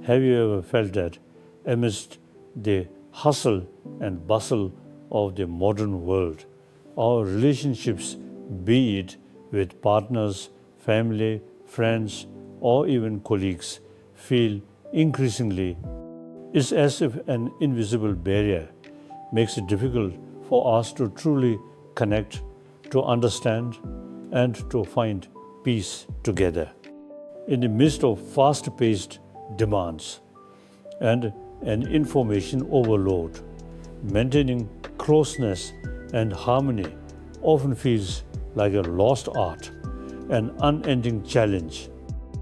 Have you ever felt that amidst the hustle and bustle of the modern world, our relationships, be it with partners, family, friends, or even colleagues, feel increasingly it's as if an invisible barrier makes it difficult for us to truly connect, to understand, and to find peace together. In the midst of fast-paced demands and an information overload, maintaining closeness and harmony often feels like a lost art, an unending challenge.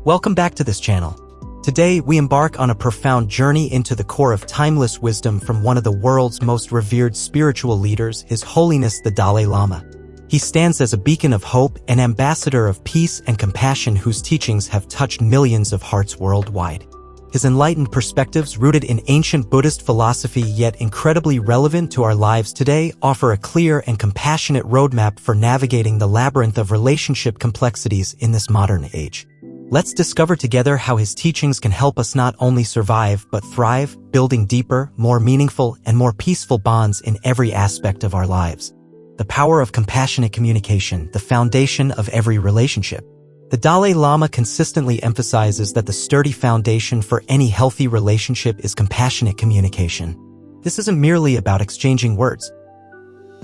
Welcome back to this channel. Today, we embark on a profound journey into the core of timeless wisdom from one of the world's most revered spiritual leaders, His Holiness the Dalai Lama. He stands as a beacon of hope, an ambassador of peace and compassion whose teachings have touched millions of hearts worldwide. His enlightened perspectives, rooted in ancient Buddhist philosophy yet incredibly relevant to our lives today, offer a clear and compassionate roadmap for navigating the labyrinth of relationship complexities in this modern age. Let's discover together how his teachings can help us not only survive but thrive, building deeper, more meaningful, and more peaceful bonds in every aspect of our lives. The power of compassionate communication, the foundation of every relationship. The Dalai Lama consistently emphasizes that the sturdy foundation for any healthy relationship is compassionate communication. This isn't merely about exchanging words.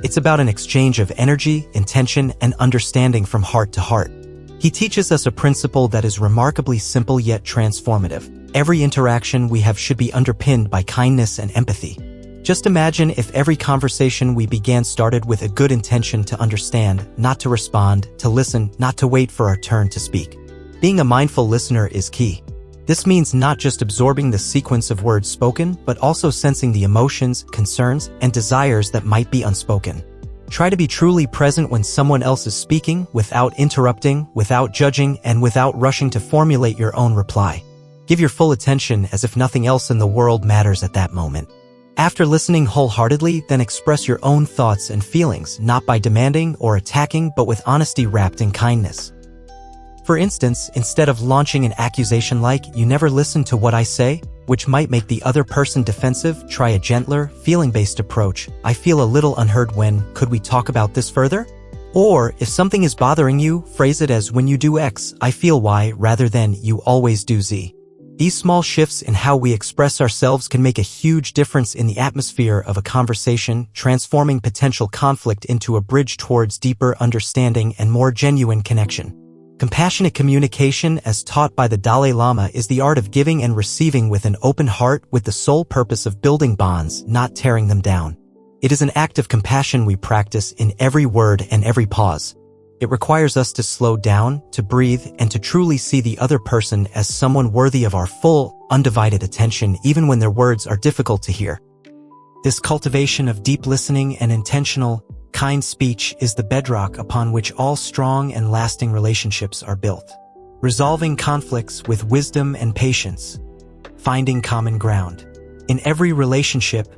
It's about an exchange of energy, intention, and understanding from heart to heart. He teaches us a principle that is remarkably simple yet transformative. Every interaction we have should be underpinned by kindness and empathy. Just imagine if every conversation we began started with a good intention to understand, not to respond, to listen, not to wait for our turn to speak. Being a mindful listener is key. This means not just absorbing the sequence of words spoken, but also sensing the emotions, concerns, and desires that might be unspoken. Try to be truly present when someone else is speaking, without interrupting, without judging, and without rushing to formulate your own reply. Give your full attention as if nothing else in the world matters at that moment. After listening wholeheartedly, then express your own thoughts and feelings, not by demanding or attacking, but with honesty wrapped in kindness. For instance, instead of launching an accusation like, "You never listen to what I say," which might make the other person defensive, try a gentler, feeling-based approach. "I feel a little unheard when, could we talk about this further?" Or, if something is bothering you, phrase it as, "When you do X, I feel Y," rather than, "You always do Z." These small shifts in how we express ourselves can make a huge difference in the atmosphere of a conversation, transforming potential conflict into a bridge towards deeper understanding and more genuine connection. Compassionate communication, as taught by the Dalai Lama, is the art of giving and receiving with an open heart, with the sole purpose of building bonds, not tearing them down. It is an act of compassion we practice in every word and every pause. It requires us to slow down, to breathe, and to truly see the other person as someone worthy of our full, undivided attention, even when their words are difficult to hear. This cultivation of deep listening and intentional, kind speech is the bedrock upon which all strong and lasting relationships are built. Resolving conflicts with wisdom and patience. Finding common ground. In every relationship,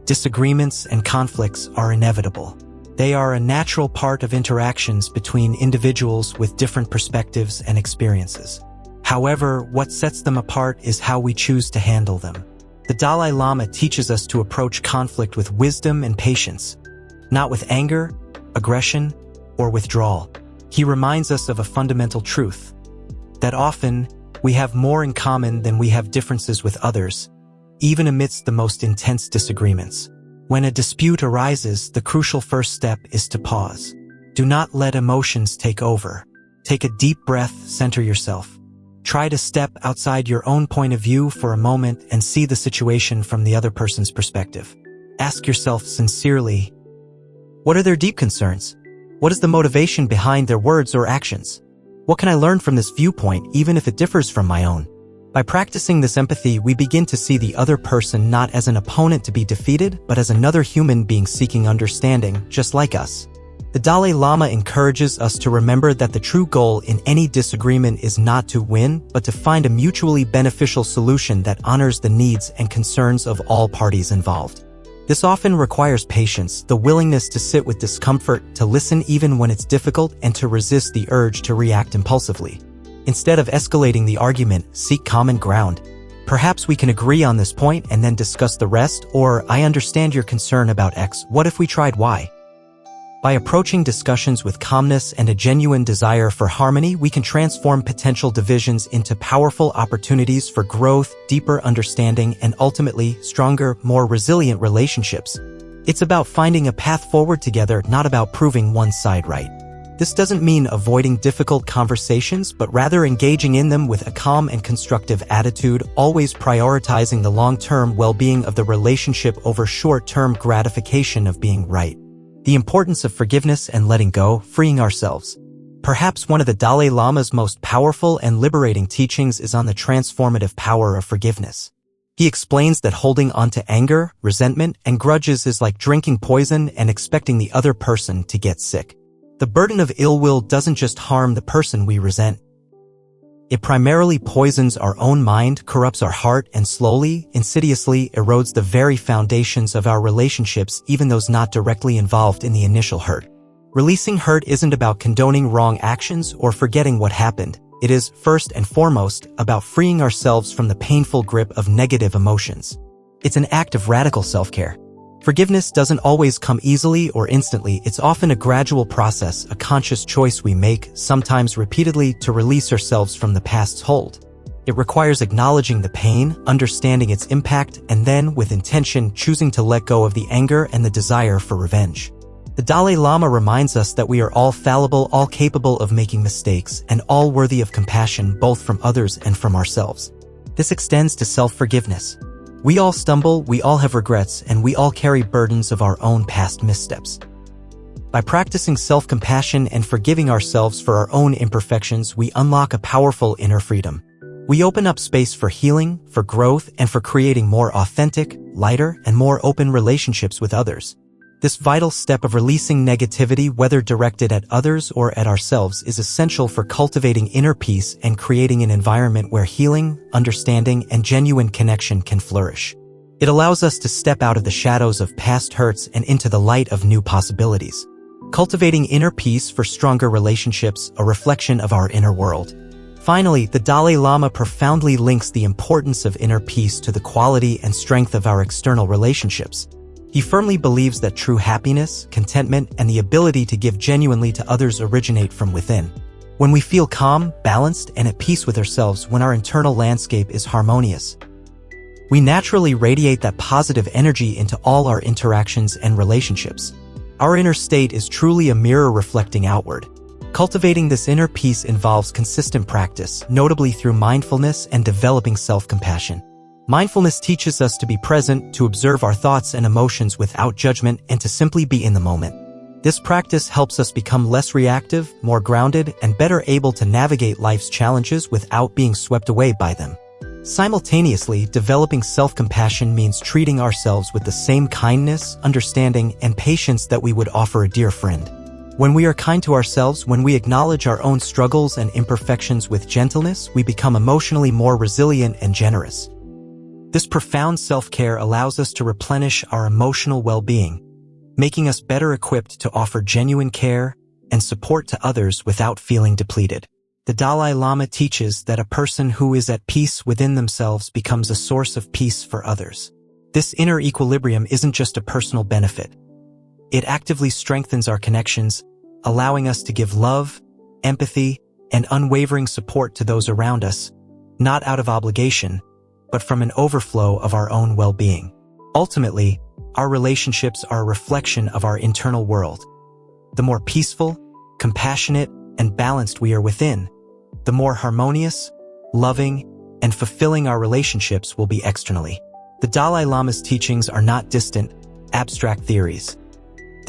disagreements and conflicts are inevitable. They are a natural part of interactions between individuals with different perspectives and experiences. However, what sets them apart is how we choose to handle them. The Dalai Lama teaches us to approach conflict with wisdom and patience, not with anger, aggression, or withdrawal. He reminds us of a fundamental truth, that often we have more in common than we have differences with others, even amidst the most intense disagreements. When a dispute arises, the crucial first step is to pause. Do not let emotions take over. Take a deep breath, center yourself. Try to step outside your own point of view for a moment and see the situation from the other person's perspective. Ask yourself sincerely, what are their deep concerns? What is the motivation behind their words or actions? What can I learn from this viewpoint, even if it differs from my own? By practicing this empathy, we begin to see the other person not as an opponent to be defeated, but as another human being seeking understanding, just like us. The Dalai Lama encourages us to remember that the true goal in any disagreement is not to win, but to find a mutually beneficial solution that honors the needs and concerns of all parties involved. This often requires patience, the willingness to sit with discomfort, to listen even when it's difficult, and to resist the urge to react impulsively. Instead of escalating the argument, seek common ground. Perhaps we can agree on this point and then discuss the rest, or I understand your concern about X. What if we tried Y? By approaching discussions with calmness and a genuine desire for harmony, we can transform potential divisions into powerful opportunities for growth, deeper understanding, and ultimately, stronger, more resilient relationships. It's about finding a path forward together, not about proving one side right. This doesn't mean avoiding difficult conversations, but rather engaging in them with a calm and constructive attitude, always prioritizing the long-term well-being of the relationship over short-term gratification of being right. The importance of forgiveness and letting go, freeing ourselves. Perhaps one of the Dalai Lama's most powerful and liberating teachings is on the transformative power of forgiveness. He explains that holding on to anger, resentment, and grudges is like drinking poison and expecting the other person to get sick. The burden of ill will doesn't just harm the person we resent. It primarily poisons our own mind, corrupts our heart, and slowly, insidiously erodes the very foundations of our relationships, even those not directly involved in the initial hurt. Releasing hurt isn't about condoning wrong actions or forgetting what happened. It is, first and foremost, about freeing ourselves from the painful grip of negative emotions. It's an act of radical self-care. Forgiveness doesn't always come easily or instantly. It's often a gradual process, a conscious choice we make, sometimes repeatedly, to release ourselves from the past's hold. It requires acknowledging the pain, understanding its impact, and then, with intention, choosing to let go of the anger and the desire for revenge. The Dalai Lama reminds us that we are all fallible, all capable of making mistakes, and all worthy of compassion both from others and from ourselves. This extends to self-forgiveness. We all stumble, we all have regrets, and we all carry burdens of our own past missteps. By practicing self-compassion and forgiving ourselves for our own imperfections, we unlock a powerful inner freedom. We open up space for healing, for growth, and for creating more authentic, lighter, and more open relationships with others. This vital step of releasing negativity, whether directed at others or at ourselves, is essential for cultivating inner peace and creating an environment where healing, understanding, and genuine connection can flourish. It allows us to step out of the shadows of past hurts and into the light of new possibilities. Cultivating inner peace for stronger relationships, a reflection of our inner world. Finally, the Dalai Lama profoundly links the importance of inner peace to the quality and strength of our external relationships. He firmly believes that true happiness, contentment, and the ability to give genuinely to others originate from within. When we feel calm, balanced, and at peace with ourselves, when our internal landscape is harmonious, we naturally radiate that positive energy into all our interactions and relationships. Our inner state is truly a mirror reflecting outward. Cultivating this inner peace involves consistent practice, notably through mindfulness and developing self-compassion. Mindfulness teaches us to be present, to observe our thoughts and emotions without judgment, and to simply be in the moment. This practice helps us become less reactive, more grounded, and better able to navigate life's challenges without being swept away by them. Simultaneously, developing self-compassion means treating ourselves with the same kindness, understanding, and patience that we would offer a dear friend. When we are kind to ourselves, when we acknowledge our own struggles and imperfections with gentleness, we become emotionally more resilient and generous. This profound self-care allows us to replenish our emotional well-being, making us better equipped to offer genuine care and support to others without feeling depleted. The Dalai Lama teaches that a person who is at peace within themselves becomes a source of peace for others. This inner equilibrium isn't just a personal benefit. It actively strengthens our connections, allowing us to give love, empathy, and unwavering support to those around us, not out of obligation, but from an overflow of our own well-being. Ultimately, our relationships are a reflection of our internal world. The more peaceful, compassionate, and balanced we are within, the more harmonious, loving, and fulfilling our relationships will be externally. The Dalai Lama's teachings are not distant, abstract theories.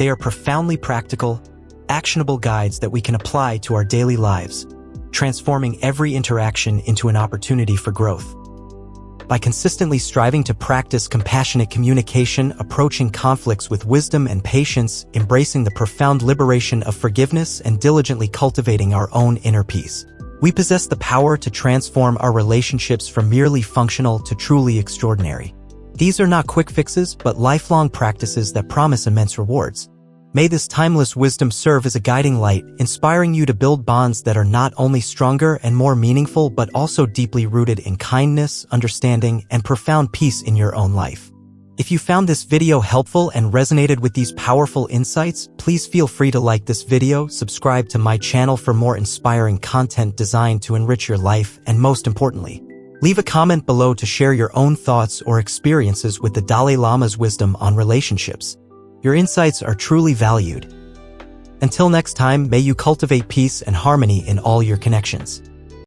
They are profoundly practical, actionable guides that we can apply to our daily lives, transforming every interaction into an opportunity for growth. By consistently striving to practice compassionate communication, approaching conflicts with wisdom and patience, embracing the profound liberation of forgiveness, and diligently cultivating our own inner peace, we possess the power to transform our relationships from merely functional to truly extraordinary. These are not quick fixes, but lifelong practices that promise immense rewards. May this timeless wisdom serve as a guiding light, inspiring you to build bonds that are not only stronger and more meaningful but also deeply rooted in kindness, understanding, and profound peace in your own life. If you found this video helpful and resonated with these powerful insights, please feel free to like this video, subscribe to my channel for more inspiring content designed to enrich your life, and most importantly, leave a comment below to share your own thoughts or experiences with the Dalai Lama's wisdom on relationships. Your insights are truly valued. Until next time, may you cultivate peace and harmony in all your connections.